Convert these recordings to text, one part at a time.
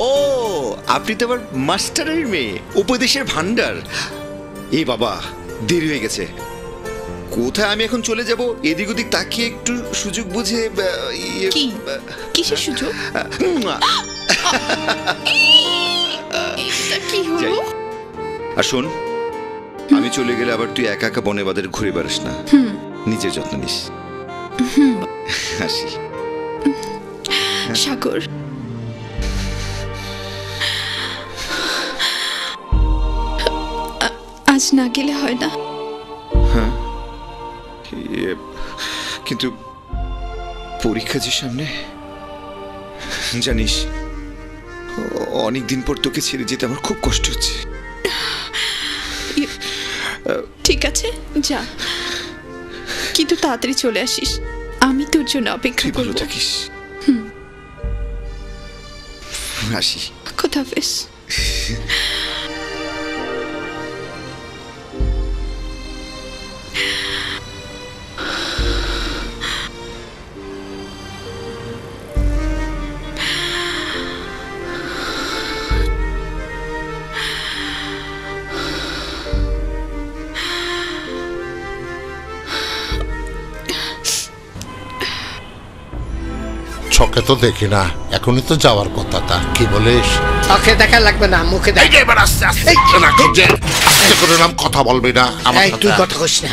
ও আপনি তো আবার মাস্টারের মেয়ে, উপদেশের ভান্ডার। এই বাবা দেরি হয়ে গেছে, কোথায় আমি এখন চলে যাব? এদিক ওদিক তাকিয়ে একটু সুযোগ বুঝে। কিসের সুযোগ? আর শোন, আমি চলে গেলে আবার তুই একা একা বনে বাজারে ঘুরে বেড়াস না, নিজের যত্ন নিস। হাসি। সাগর, আজ না গেলে হয় না? হ্যাঁ, কিন্তু পরীক্ষা যে সামনে, জানিস অনেকদিন পর তোকে ছেড়ে যেতে আমার খুব কষ্ট হচ্ছে। ঠিক আছে যা, কিন্তু তাড়াতাড়ি চলে আসিস, আমি তোর জন্য অপেক্ষা করব। ভালো থাকিস। আসি। খোদাফেজ। চোখে তো দেখি না, এখনই তো যাওয়ার কথা। তা কি বলিস? চোখে দেখা লাগবে না, মুখে দেখ। নাম কথা বলবি না আমার সাথে। তুই কথা কইস না।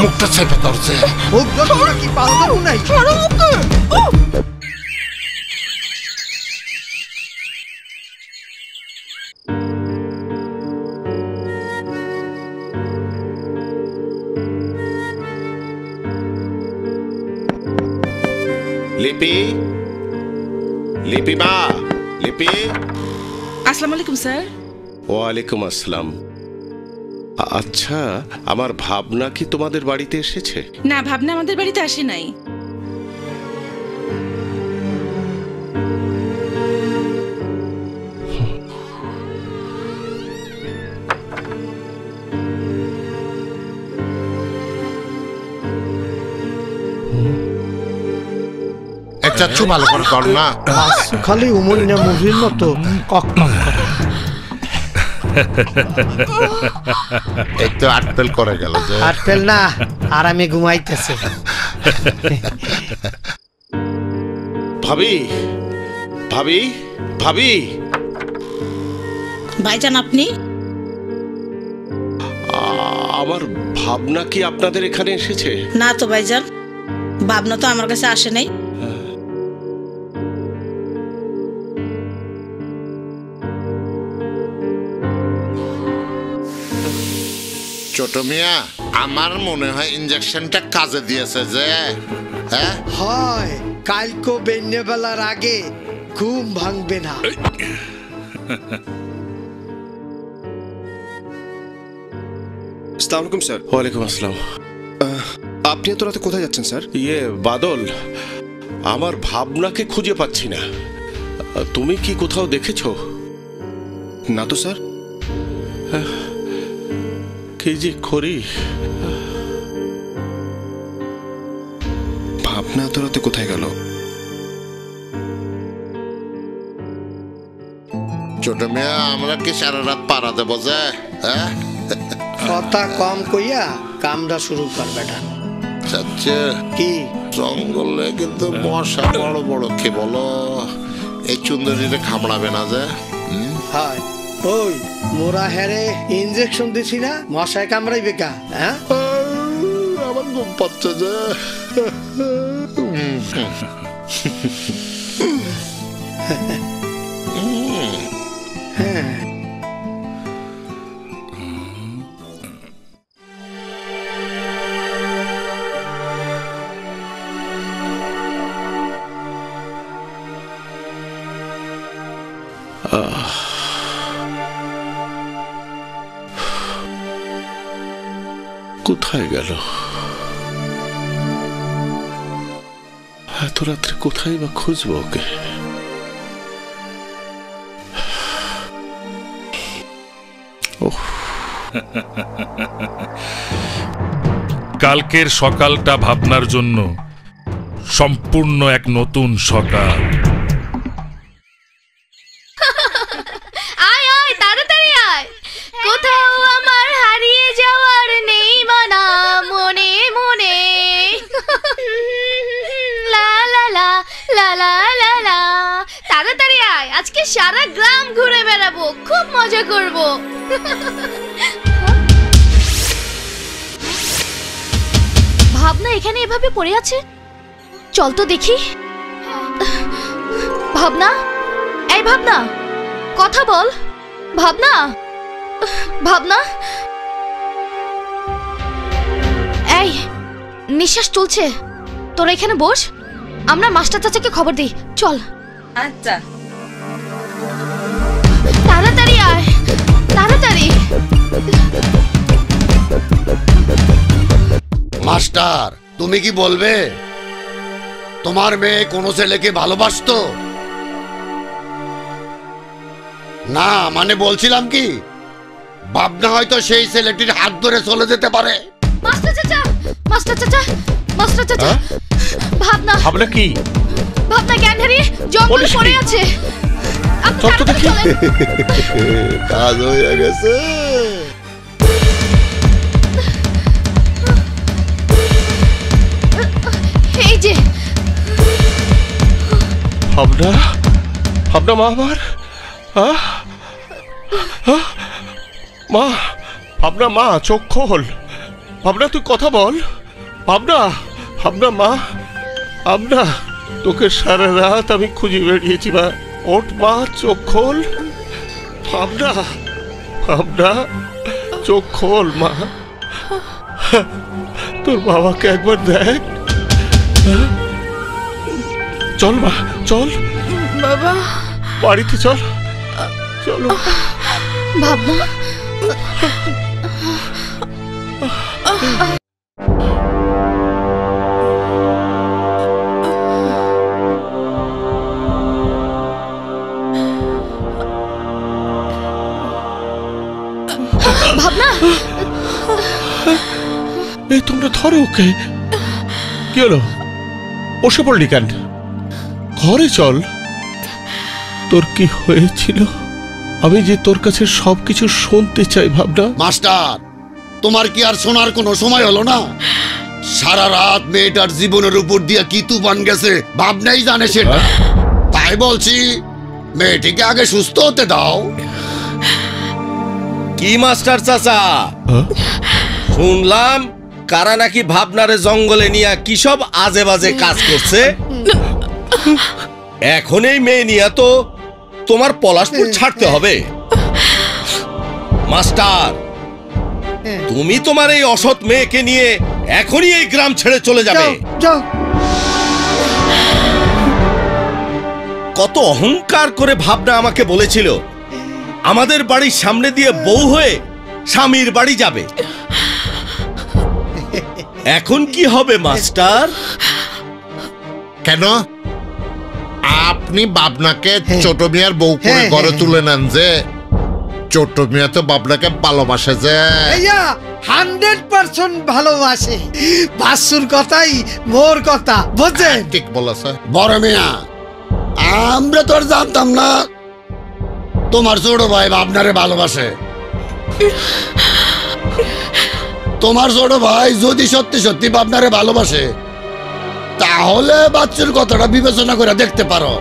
মুখটা চেপে ধরছে। কি পাগল নাই? ছাড়ো মুখকে। লিপি, লিপি মা, লিপি। আসসালামু আলাইকুম স্যার। ওয়ালাইকুম আসসালাম। আচ্ছা, আমার ভাবনা কি তোমাদের বাড়িতে এসেছে? না, ভাবনা আমাদের বাড়িতে আসে নাই। চাচ্ছু ভালো করে কর না, খালি উমরিনা মুভির মতো কক কক করে। এই তো আটপেল করে গেল যে। আটপেল না, আরামে ঘুমাইতেছে। ভাবি, ভাবি, ভাবি। ভাইজান আপনি? আমার ভাবনা কি আপনাদের এখানে এসেছে? না তো ভাইজান, ভাবনা তো আমার কাছে আসে নাই। ছোট মিয়া, আমার মনে হয় ইনজেকশনটা কাজে দিয়েছে যে। হ্যাঁ হয়, কালকে বেন্যা বেলার আগে ঘুম ভাঙবে না। আসসালামু আলাইকুম স্যার। ওয়ালাইকুম আসসালাম। আপনি এত রাতে কোথায় যাচ্ছেন স্যার? বাদল, আমার ভাবনাকে খুঁজে পাচ্ছি না। তুমি কি কোথাও দেখেছো? না তো স্যার। কি যে করি। ভাবনা এত রাতে কোথায় গেল? ছোট মিয়া, আমরা কি সারা রাত পাড়া দেবো যে? হ্যাঁ, কথা কম কইয়া কামটা শুরু কর বেটা। আচ্ছা, কি জঙ্গলে কিন্তু মশা বড় বড়, কে বলো? এই চুন্দরীরে খামড়াবে না যে? হয়, ওই মোরা হেরে ইনজেকশন দিছি না, মশায় কামড়াইবে কা? হ্যাঁ, আমার ঘুম পাচ্ছে যে। হ্যাঁ, কোথায় গেল? এত রাত্রে কোথায় বা খুঁজবো ওকে? কালকের সকালটা ভাবনার জন্য সম্পূর্ণ এক নতুন সকাল। আয় আয় তাড়াতাড়ি আয়, কোথাও আমার হারিয়ে যাওয়ার নেই মানা মনে মনে। লা লা লা লা লা লা লা, তাড়াতাড়ি আয়, আজকে সারা গ্রাম ঘুরে বেড়াবো, খুব মজা করব। ভাবনা এখানে এভাবে পড়ে আছে, চল তো দেখি। ভাবনা, এই ভাবনা, কথা বল। ভাবনা, ভাবনা, এই নিঃশ্বাস চলছে, তোরা এখানে বস, আমরা মাস্টার চাচাকে খবর দিই, চল। আচ্ছা। তাড়াতাড়ি আয়, তাড়াতাড়ি। মাস্টার, তুমি কি বলবে তোমার মেয়ে কোনো ছেলেকে ভালোবাসতো? না, মানে বলছিলাম কি, ভাবনা হয়তো সেই ছেলেটির হাত ধরে চলে যেতে পারে। মাস্টার চাচা, মাস্টার চাচা, মাস্টার চাচা, ভাবনা, ভাবনা কি? ভাবনা জ্ঞান হারিয়ে জঙ্গলে পড়ে আছে। আপনি তাড়াতাড়ি চলেন। কাজ হয়ে গেছে। এই যে ভাবনা, ভাবনা মা আমার, মা, ভাবনা মা, চোখ খোল। ভাবনা তুই কথা বল। ভাবনা, ভাবনা মা, ভাবনা, তোকে সারা রাত আমি খুঁজে বেরিয়েছি মা। ওঠ মা, চোখ খোল। ভাবনা, ভাবনা, চোখ খোল মা। তোর বাবাকে একবার দেখ। চল মা, চল বাবা, বাড়িতে চল, চলো। ভাবনা, ভাবনা, এই তোমরা ধরো ওকে। কি হলো, বসে পড়লি কেন? ঘরে চল। তোর কি হয়েছিল আমি যে তোর কাছে সবকিছু শুনতে চাই ভাবনা। মাস্টার, তোমার কি আর শোনার কোনো সময় হলো না? সারা রাত মেয়েটার জীবনের উপর দিয়ে কি তুফান গেছে ভাবনাই জানে সেটা। তাই বলছি, মেয়েটিকে আগে সুস্থ হতে দাও। কি মাস্টার চাচা, শুনলাম কারা নাকি ভাবনারে জঙ্গলে নিয়ে কি সব আজে বাজে কাজ করছে। এখন এই মেয়ে নিয়ে তো তোমার পলাশপুর ছাড়তে হবে। মাস্টার, তুমি তোমার এই অসৎ মেয়েকে নিয়ে এখনই এই গ্রাম ছেড়ে চলে যাবে। কত অহংকার করে ভাবনা আমাকে বলেছিল আমাদের বাড়ির সামনে দিয়ে বউ হয়ে স্বামীর বাড়ি যাবে। এখন কি হবে মাস্টার? কেন আপনি বাবনাকে ছোট মিয়ার বউ করে ঘরে তুলে নেন যে? ছোট মিয়া তো বাবনাকে ভালোবাসে যে। 100% ভালোবাসে। বাসুর কথাই মোর কথা, বুঝছেন? ঠিক বলেছে। বড় মিয়া, আমরা তো আর জানতাম না তোমার ছোট ভাই ভাবনারে ভালোবাসে। তোমার ছোট ভাই যদি সত্যি সত্যি ভাবনারে ভালোবাসে, তাহলে বাচ্চুর কথাটা বিবেচনা করে দেখতে পারো।